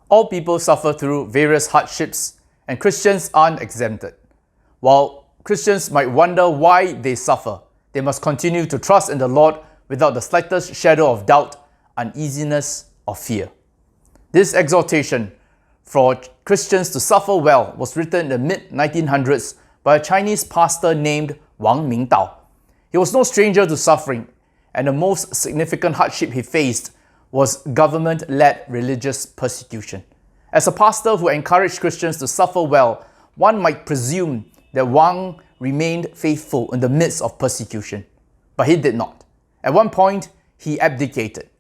All people suffer through various hardships, and Christians aren't exempted. While Christians might wonder why they suffer, they must continue to trust in the Lord without the slightest shadow of doubt, uneasiness, or fear. This exhortation for Christians to suffer well was written in the mid-1900s by a Chinese pastor named Wang Mingdao. He was no stranger to suffering, and the most significant hardship he faced was government-led religious persecution. As a pastor who encouraged Christians to suffer well, one might presume that Wang remained faithful in the midst of persecution. But he did not. At one point, he abdicated.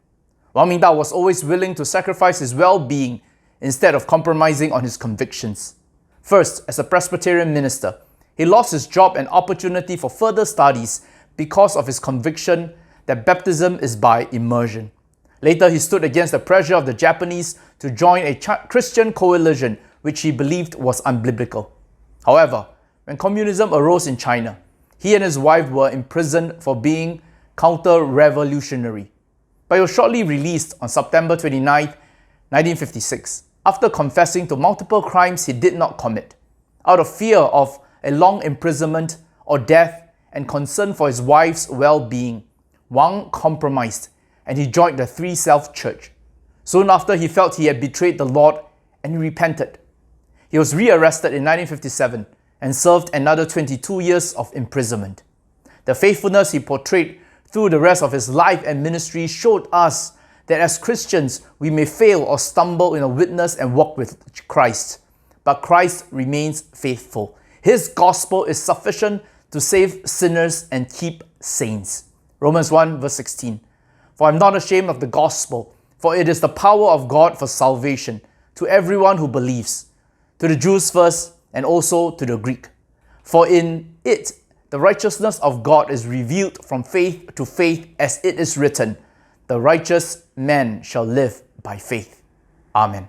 Wang Mingdao was always willing to sacrifice his well-being instead of compromising on his convictions. First, as a Presbyterian minister, he lost his job and opportunity for further studies because of his conviction that baptism is by immersion. Later, he stood against the pressure of the Japanese to join a Christian coalition which he believed was unbiblical. However, when communism arose in China, he and his wife were imprisoned for being counter-revolutionary. But he was shortly released on September 29, 1956, after confessing to multiple crimes he did not commit. Out of fear of a long imprisonment or death and concern for his wife's well-being, Wang compromised and he joined the Three Self Church. Soon after, he felt he had betrayed the Lord and he repented. He was rearrested in 1957 and served another 22 years of imprisonment. The faithfulness he portrayed through the rest of his life and ministry showed us that as Christians, we may fail or stumble in a witness and walk with Christ, but Christ remains faithful. His gospel is sufficient to save sinners and keep saints. Romans 1 verse 16. For I am not ashamed of the gospel, for it is the power of God for salvation to everyone who believes, to the Jews first and also to the Greek. For in it the righteousness of God is revealed from faith to faith, as it is written, the righteous man shall live by faith. Amen.